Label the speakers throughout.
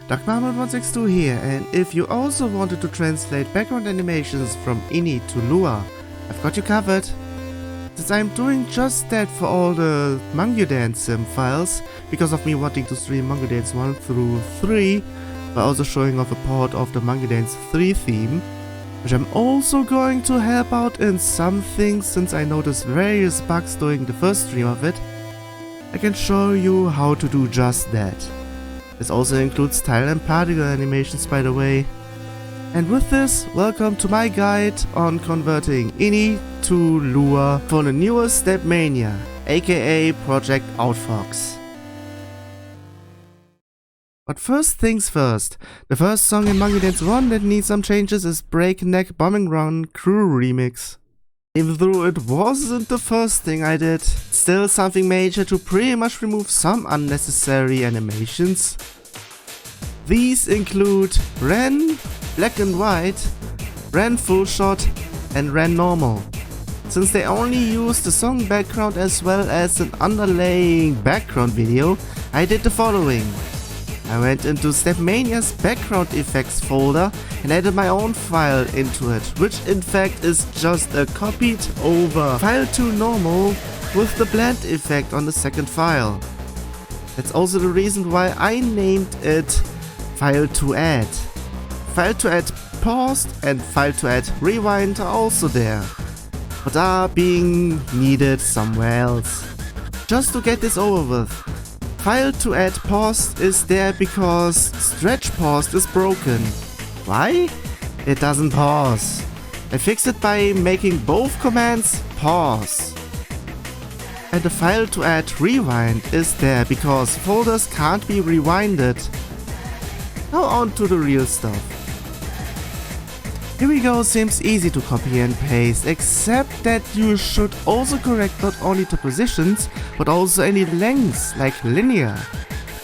Speaker 1: BGAnimation.ini here, and if you also wanted to translate background animations from ini to Lua, I've got you covered. Since I'm doing just that for all the BGAnimation sim files, because of me wanting to stream BGAnimation 1 through 3, by also showing off a port of the BGAnimation 3 theme, which I'm also going to help out in some things since I noticed various bugs during the first stream of it, I can show you how to do just that. This also includes tile and particle animations, by the way. And with this, welcome to my guide on converting ini to Lua for the newest Step Mania, aka Project OutFox. But first things first, the first song in BGAnimation 1 that needs some changes is Breakneck Bombing Run Crew Remix. Even though it wasn't the first thing I did, it's still something major to pretty much remove some unnecessary animations. These include Ren Black and White, Ren Full Shot and Ren Normal. Since they only use the song background as well as an underlying background video, I did the following. I went into Stepmania's background effects folder and added my own file into it, which in fact is just a copied over file to normal with the blend effect on the second file. That's also the reason why I named it file to add. File to add paused and file to add rewind are also there, but are being needed somewhere else. Just to get this over with. File to add paused is there because stretch paused is broken. Why? It doesn't pause. I fixed it by making both commands pause. And the file to add rewind is there because folders can't be rewinded. Now on to the real stuff. Here we go, seems easy to copy and paste, except that you should also correct not only the positions, but also any lengths, like linear.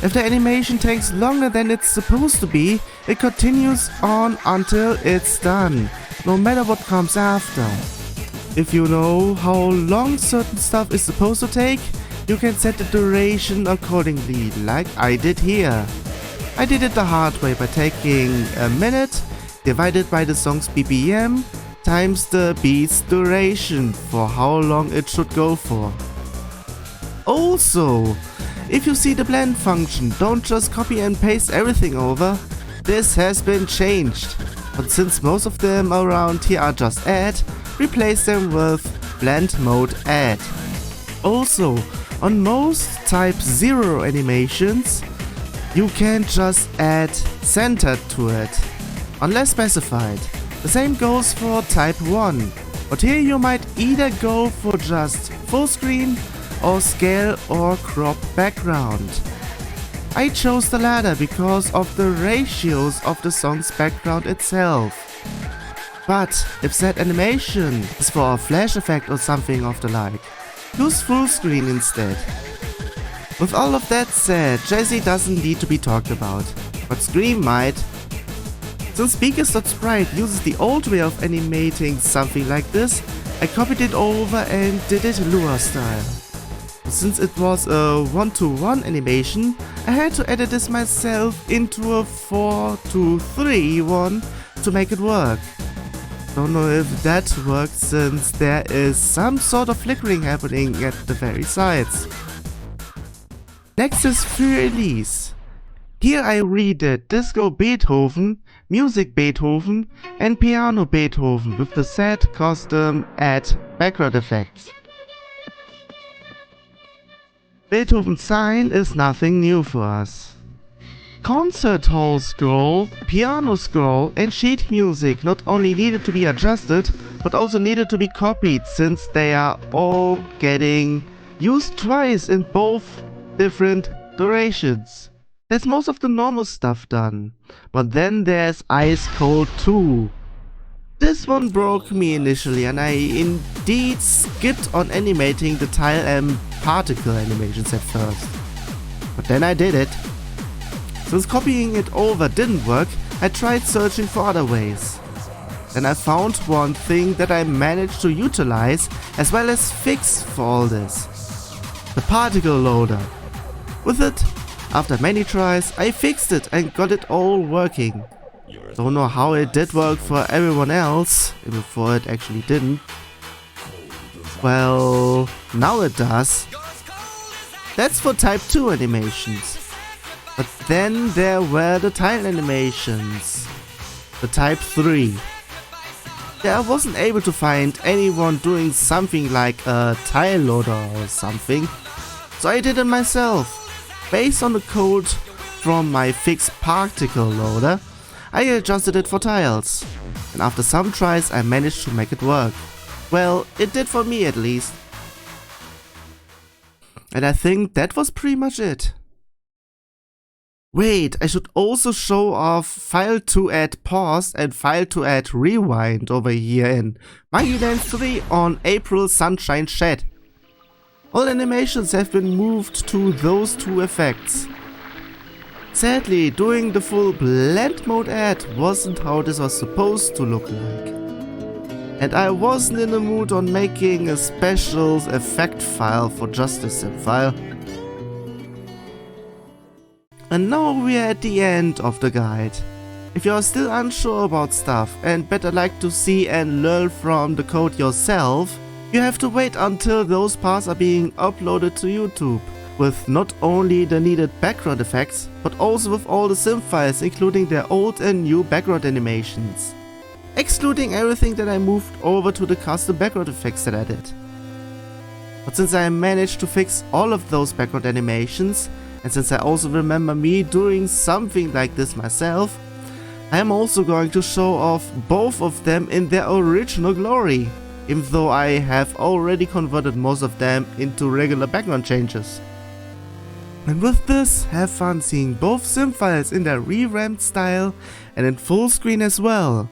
Speaker 1: If the animation takes longer than it's supposed to be, it continues on until it's done, no matter what comes after. If you know how long certain stuff is supposed to take, you can set the duration accordingly, like I did here. I did it the hard way by taking a minute, divided by the song's BPM times the beat's duration for how long it should go for. Also, if you see the blend function, don't just copy and paste everything over. This has been changed, but since most of them around here are just add, replace them with blend mode add. Also, on most type 0 animations, you can just add center to it, unless specified. The same goes for type 1, but here you might either go for just full screen or scale or crop background. I chose the latter because of the ratios of the song's background itself. But if said animation is for a flash effect or something of the like, use full screen instead. With all of that said, Jazzy doesn't need to be talked about, but Scream might. Since Speakers.sprite uses the old way of animating something like this, I copied it over and did it Lua style. Since it was a 1-to-1 animation, I had to edit this myself into a 4-to-3 one to make it work. Don't know if that worked since there is some sort of flickering happening at the very sides. Next is Free Release. Here I redid Disco Beethoven, Music Beethoven and Piano Beethoven with the set custom add background effects. Beethoven's sign is nothing new for us. Concert hall scroll, piano scroll and sheet music not only needed to be adjusted, but also needed to be copied since they are all getting used twice in both different durations. That's most of the normal stuff done, but then there's Ice Cold 2. This one broke me initially and I indeed skipped on animating the tile and particle animations at first. But then I did it. Since copying it over didn't work, I tried searching for other ways. Then I found one thing that I managed to utilize as well as fix for all this. The particle loader. With it, After many tries, I fixed it and got it all working. Don't know how it did work for everyone else, before it actually didn't. Well, now it does. That's for type 2 animations. But then there were the tile animations. The type 3. I wasn't able to find anyone doing something like a tile loader or something. So I did it myself. Based on the code from my fixed particle loader, I adjusted it for tiles. And after some tries I managed to make it work. Well, it did for me at least. And I think that was pretty much it. Wait, I should also show off file to add pause and file to add rewind over here in BGAnimation.ini on April Sunshine Chat. All animations have been moved to those two effects. Sadly, doing the full blend mode add wasn't how this was supposed to look like. And I wasn't in the mood on making a special effect file for just this zip file. And now we are at the end of the guide. If you are still unsure about stuff and better like to see and learn from the code yourself, you have to wait until those parts are being uploaded to YouTube, with not only the needed background effects, but also with all the sim files including their old and new background animations. Excluding everything that I moved over to the custom background effects that I did. But since I managed to fix all of those background animations, and since I also remember me doing something like this myself, I am also going to show off both of them in their original glory, even though I have already converted most of them into regular background changes. And with this, have fun seeing both sim files in their revamped style and in full screen as well.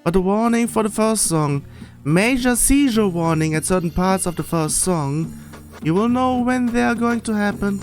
Speaker 1: But a warning for the first song, major seizure warning at certain parts of the first song. You will know when they are going to happen.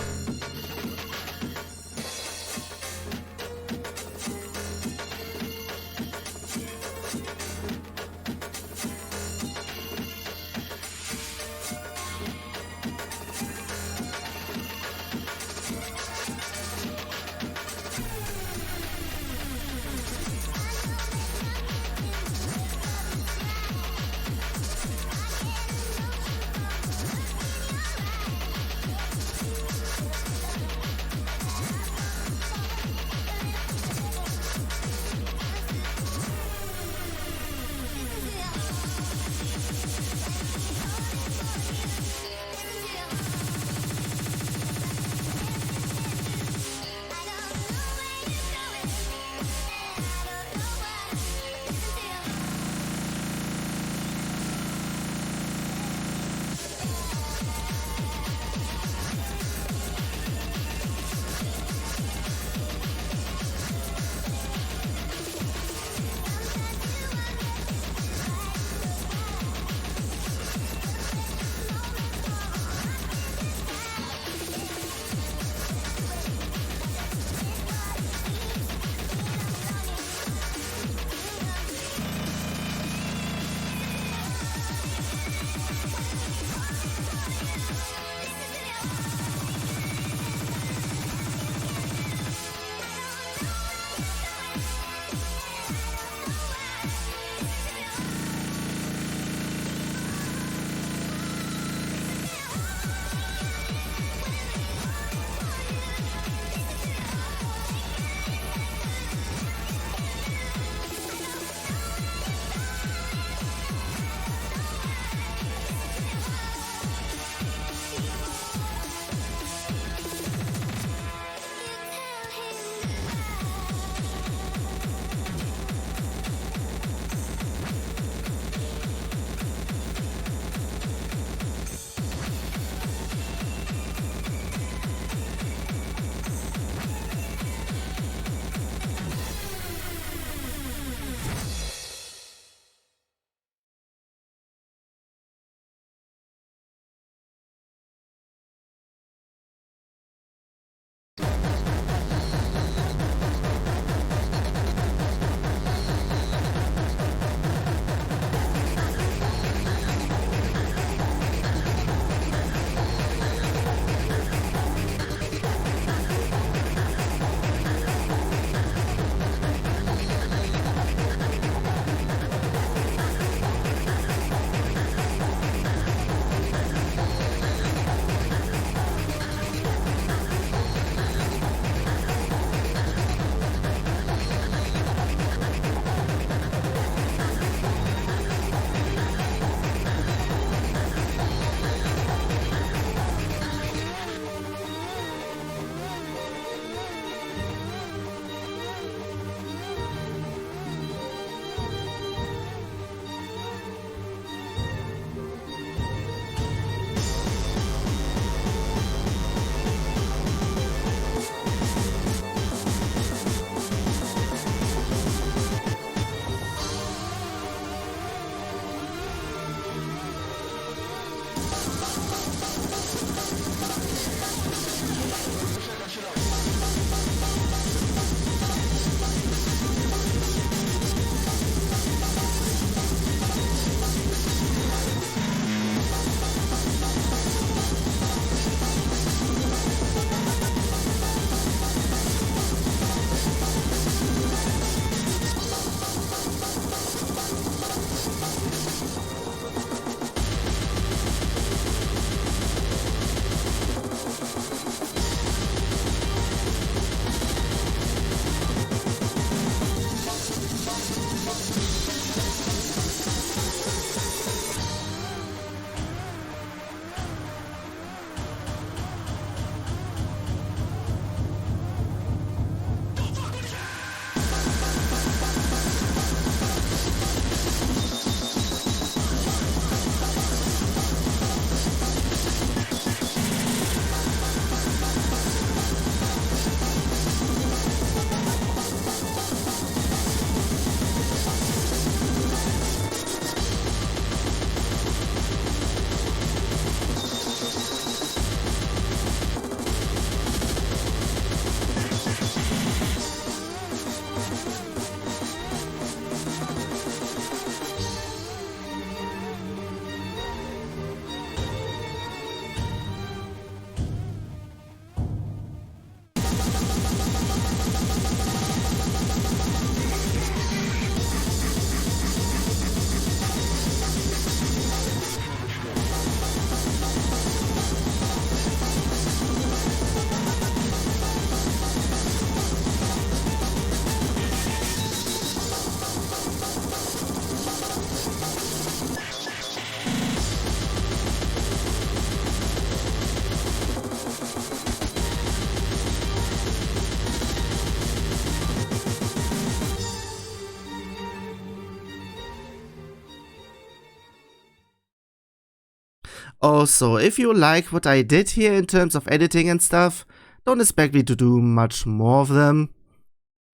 Speaker 1: Also, if you like what I did here in terms of editing and stuff, don't expect me to do much more of them.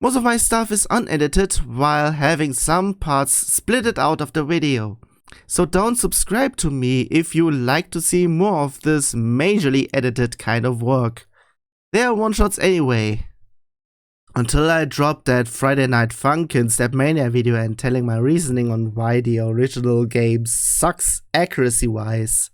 Speaker 1: Most of my stuff is unedited while having some parts splitted out of the video. So don't subscribe to me if you like to see more of this majorly edited kind of work. They are one-shots anyway. Until I drop that Friday Night Funkin' Stepmania video and telling my reasoning on why the original game sucks accuracy-wise.